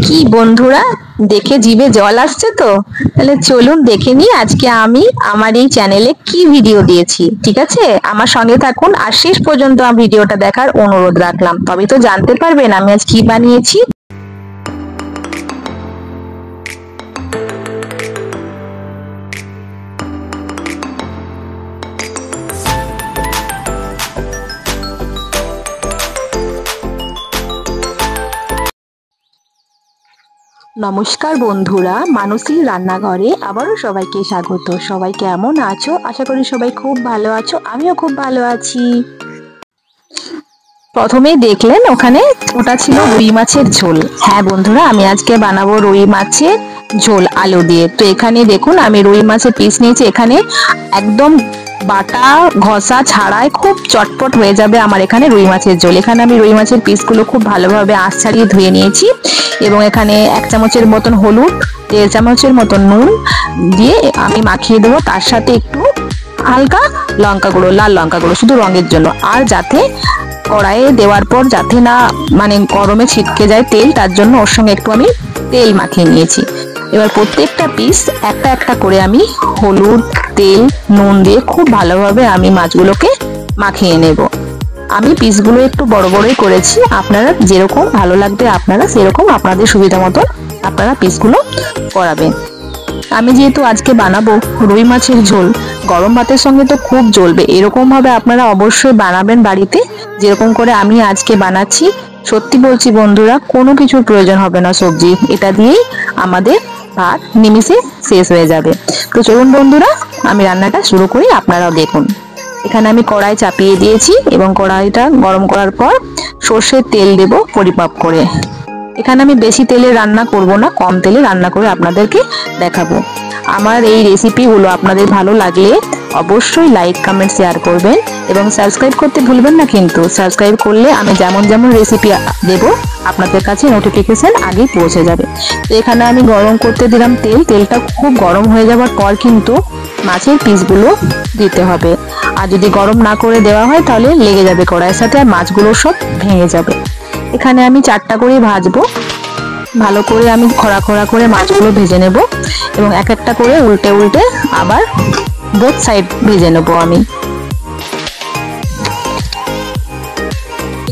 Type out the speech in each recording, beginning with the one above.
কি বন্ধুরা, দেখে জিভে জল আসছে তো? তাহলে চলুন দেখে নিই আজকে আমি আমার এই চ্যানেলে কি ভিডিও দিয়েছি। ঠিক আছে, আমার সঙ্গে থাকুন আর শেষ পর্যন্ত ভিডিওটা দেখার অনুরোধ রাখলাম, তবে তো জানতে পারবেন আমি আজ কি বানিয়েছি। নমস্কার বন্ধুরা, মানসীর রান্নাঘরে আবারও সবাইকে স্বাগত। সবাই কেমন আছো? আশা করি সবাই খুব ভালো আছো, আমিও খুব ভালো আছি। প্রথমেই দেখলেন ওখানে ওটা ছিল রুই মাছের ঝোল। হ্যাঁ বন্ধুরা, আমি আজকে বানাবো রুই মাছের ঝোল আলু দিয়ে। তো এখানে দেখুন আমি রুই মাছের পিস নিয়েছি। এখানে একদম বাটা ঘষা ছাড়াই খুব চটপট হয়ে যাবে আমার এখানে রুই মাছের ঝোল। এখানে আমি রুই মাছের পিসগুলো খুব ভালোভাবে আঁশ ছাড়িয়ে ধুয়ে নিয়েছি এবং এখানে 1 চামচের মতন হলুদ, 1.5 চামচের মতন নুন দিয়ে আমি মাখিয়ে দেবো। তার সাথে একটু হালকা লঙ্কা গুঁড়ো, লাল লঙ্কা গুঁড়ো, শুধু রঙের জন্য। আর যাতে কড়াইয়ে দেওয়ার পর যাতে না গরমে ছিটকে যায় তেল, তার জন্য ওর সঙ্গে একটু আমি তেল মাখিয়ে নিয়েছি। এবার প্রত্যেকটা পিস একটা একটা করে আমি হলুদ, তেল, নুন দিয়ে খুব ভালোভাবে আমি মাছগুলোকে মাখিয়ে নেব। আমি পিসগুলো একটু বড় বড়ই করেছি, আপনারা যেরকম ভালো লাগবে আপনারা সেরকম আপনাদের সুবিধা মতো আপনারা পিসগুলো করাবেন। আমি যেহেতু আজকে বানাবো রুই মাছের ঝোল, গরম ভাতের সঙ্গে তো খুব জ্বলবে। এরকম ভাবে আপনারা অবশ্যই বানাবেন বাড়িতে, যেরকম করে আমি আজকে বানাচ্ছি। সত্যি বলছি বন্ধুরা, কোনো কিছুর প্রয়োজন হবে না সবজি, এটা দিয়েই আমাদের ভাত নিমিষে শেষ হয়ে যাবে। তো চলুন বন্ধুরা, আমি রান্নাটা শুরু করি, আপনারাও দেখুন। এখানে আমি কড়াই চাপিয়ে দিয়েছি এবং কড়াইটা গরম করার পর সর্ষের তেল দেব পরিমাপ করে। এখানে আমি বেশি তেলে রান্না করব না, কম তেলে রান্না করে আপনাদেরকে দেখাবো। আমার এই রেসিপিগুলো আপনাদের ভালো লাগলে অবশ্যই লাইক, কমেন্ট, শেয়ার করবেন এবং সাবস্ক্রাইব করতে ভুলবেন না। কিন্তু সাবস্ক্রাইব করলে আমি যেমন যেমন রেসিপি দেব আপনাদের কাছে নোটিফিকেশন আগেই পৌঁছে যাবে। তো এখানে আমি গরম করতে দিলাম তেল। তেলটা খুব গরম হয়ে যাওয়ার পর কিন্তু মাছের পিসগুলো দিতে হবে। আর যদি গরম না করে দেওয়া হয় তাহলে লেগে যাবে কড়াইয়ের সাথে আর মাছগুলো সব ভেঙে যাবে। এখানে আমি 4টা করে ভাজবো। ভালো করে আমি খড়া খড়া করে মাছগুলো ভেজে নেব এবং এক একটা করে উল্টে উল্টে আবার বোথ সাইড ভেজে নেব। আমি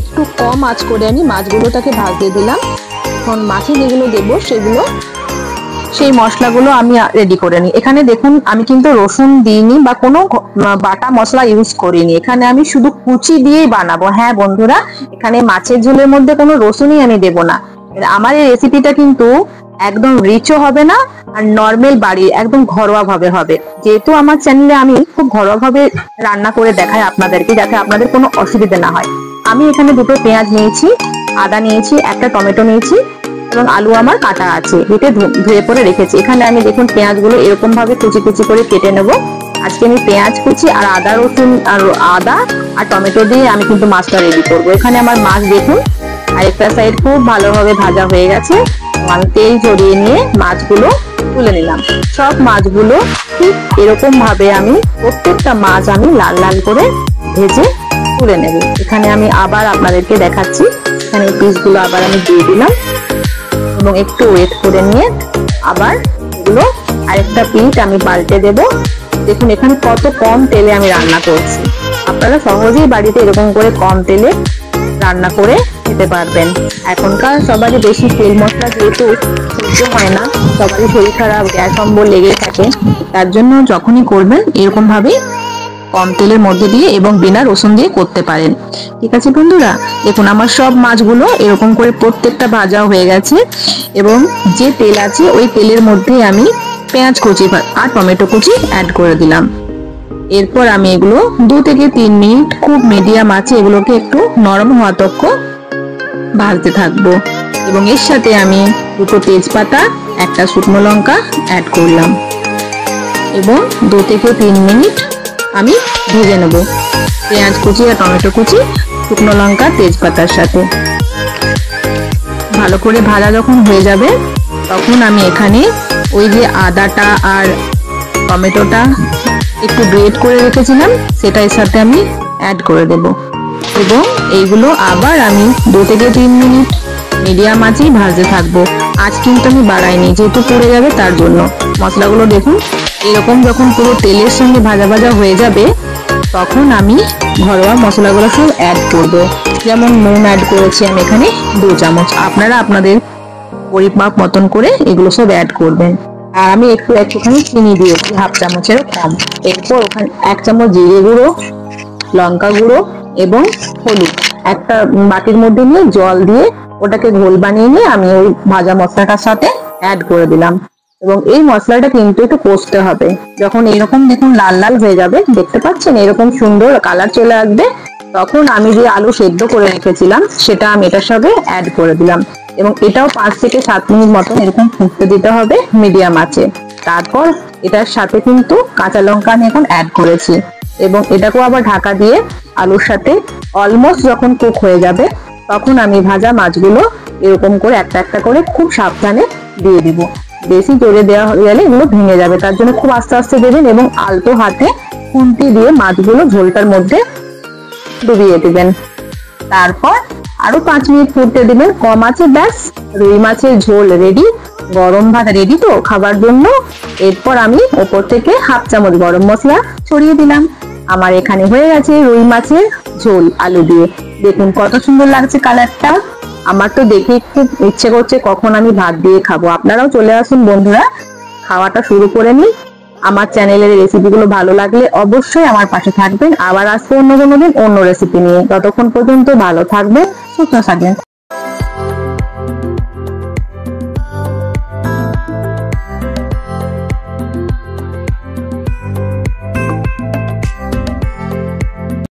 একটু কম আঁচ করে আমি মাছগুলোটাকে ভাজতে দিলাম। এখন মাছে যেগুলো দেবো সেগুলো, সেই মশলাগুলো আমি রেডি করে নিই। এখানে দেখুন আমি কিন্তু রসুন দিইনি বা কোনো বাটা মশলা ইউজ করিনি। এখানে আমি শুধু কুচি দিয়েই বানাবো। হ্যাঁ বন্ধুরা, এখানে মাছের ঝোলের মধ্যে কোনো রসুনই আমি দেব না। আমার এই রেসিপিটা কিন্তু একদম রিচও হবে না আর নর্মাল বাড়ির একদম ঘরোয়া ভাবে হবে। যেহেতু আমার চ্যানেলে আমি খুব ঘরোয়া ভাবে রান্না করে দেখাই আপনাদেরকে, যাতে আপনাদের কোনো অসুবিধা না হয়। আমি এখানে 2টো পেঁয়াজ নিয়েছি, আদা নিয়েছি, একটা টমেটো নিয়েছি এবং আলু আমার কাটা আছে, কেটে ধুয়ে পরে রেখেছি। এখানে আমি দেখুন পেঁয়াজগুলো এরকম ভাবে কুচি কুচি করে কেটে নেব। আজকে আমি পেঁয়াজ কুচি আর আদা রসুন আর আদা আর টমেটো দিয়ে আমি কিন্তু মাছটা রেডি করবো। এখানে আমার মাছ দেখুন আরেকটা সাইড খুব ভালোভাবে ভাজা হয়ে গেছে। আমি তেল ঝরিয়ে নিয়ে মাছগুলো তুলে নিলাম। সব মাছগুলো ঠিক এরকম ভাবে আমি প্রত্যেকটা মাছ আমি লাল লাল করে ভেজে তুলে নেব। এখানে আমি আবার আপনাদেরকে দেখাচ্ছি। এখানে পিসগুলো আবার আমি দিয়ে দিলাম এবং একটু ওয়েট করে নিয়ে আবার এগুলো আরেকটা পিস আমি পাল্টে দেব। দেখুন এখানে কত কম তেলে আমি রান্না করছি। আপনারা সহজেই বাড়িতে এরকম করে কম তেলে রান্না করে খেতে পারবেন। এখনকার সবারই বেশি তেল মশলা যেহেতু সহ্য হয় না, সবারই শরীর খারাপ, গ্যাস অম্বল লেগে থাকে, তার জন্য যখনই করবেন এরকম ভাবে কম তেলের মধ্যে দিয়ে এবং বিনা রসুন দিয়ে করতে পারেন। ঠিক আছে বন্ধুরা, দেখুন আমার সব মাছগুলো এরকম করে প্রত্যেকটা ভাজা হয়ে গেছে এবং যে তেল আছে ওই তেলের মধ্যে আমি পেঁয়াজ কুচি আর টমেটো কুচি অ্যাড করে দিলাম। এরপর আমি এগুলো 2 থেকে 3 মিনিট খুব মিডিয়াম আছে এগুলোকে একটু নরম হওয়া তক ভাজতে থাকবো এবং এর সাথে আমি 2টো তেজপাতা, একটা শুকনো লঙ্কা অ্যাড করলাম এবং 2 থেকে 3 মিনিট আমি ভেজে নেব পেঁয়াজ কুচি আর টমেটো কুচি, শুকনো লঙ্কা, তেজপাতার সাথে। ভালো করে ভাজা যখন হয়ে যাবে তখন আমি এখানে ওই যে আদাটা আর টমেটোটা একটু গ্রেট করে রেখেছিলাম সেটা এর সাথে আমি অ্যাড করে দেব এবং এইগুলো আবার আমি 2 থেকে 3 মিনিট মিডিয়াম আঁচেই ভাজতে থাকবো। আজ কিন্তু আমি বাড়াইনি, যেহেতু পড়ে যাবে তার জন্য। মশলাগুলো দেখুন এরকম যখন পুরো তেলের সঙ্গে ভাজা ভাজা হয়ে যাবে, তখন আমি ঘরোয়া মশলাগুলো সব অ্যাড করব। যেমন নুন অ্যাড করেছি আমি এখানে 2 চামচ। আপনারা আপনাদের পরিমাপ মতন করে এগুলো সব অ্যাড করবেন। আর আমি একটুখানি চিনি দিয়েছি, 1/2 চামচেরও কম। এরপর ওখানে 1 চামচ জিরে গুঁড়ো, লঙ্কা গুঁড়ো এবং হলুদ একটা বাটির মধ্যে নিয়ে জল দিয়ে ওটাকে ঘোল বানিয়ে নিয়ে আমি ওই ভাজা মশলাটার সাথে অ্যাড করে দিলাম। এবং এই মশলাটা কিন্তু একটু কষতে হবে। যখন এরকম দেখুন লাল লাল হয়ে যাবে, দেখতে পাচ্ছেন এরকম সুন্দর কালার চলে আসবে, তখন আমি যে আলু সেদ্ধ করে রেখেছিলাম সেটা আমি এটার সঙ্গে অ্যাড করে দিলাম। এবং এটাও 5 থেকে 7 মিনিট মতন এরকম ফুটতে দিতে হবে মিডিয়াম আঁচে। তারপর এটার সাথে কিন্তু কাঁচা লঙ্কা আমি এখন অ্যাড করেছি এবং এটাকেও আবার ঢাকা দিয়ে আলুর সাথে অলমোস্ট যখন কুক হয়ে যাবে, তখন আমি ভাজা মাছগুলো এরকম করে একটা একটা করে খুব সাবধানে দিয়ে দিব। বেশি জোরে দেওয়া হয়ে গেলে এগুলো ভেঙে যাবে, তার জন্য খুব আস্তে আস্তে দেবেন এবং আলতো হাতে খুন্তি দিয়ে মাছগুলো ঝোলটার মধ্যে ডুবিয়ে দিবেন। তারপর আরো 5 মিনিট ফুটতে দিবেন কম আছে। ব্যাস, রুই মাছের ঝোল রেডি। গরম ভাত রেডি তো খাবার জন্য। এরপর আমি ওপর থেকে 1/2 চামচ গরম মশলা ছড়িয়ে দিলাম। আমার এখানে হয়ে গেছে রুই মাছের ঝোল আলু দিয়ে। দেখুন কত সুন্দর লাগছে কালারটা। আমার তো দেখে খুব ইচ্ছে করছে কখন আমি ভাত দিয়ে খাবো। আপনারাও চলে আসুন বন্ধুরা, খাওয়াটা শুরু করে নিন। আমার চ্যানেলের রেসিপিগুলো ভালো লাগলে অবশ্যই আমার পাশে থাকবেন। আবার আসবো অন্য কোনো দিন অন্য রেসিপি নিয়ে। ততক্ষণ পর্যন্ত ভালো থাকবেন, সুস্থ থাকবেন।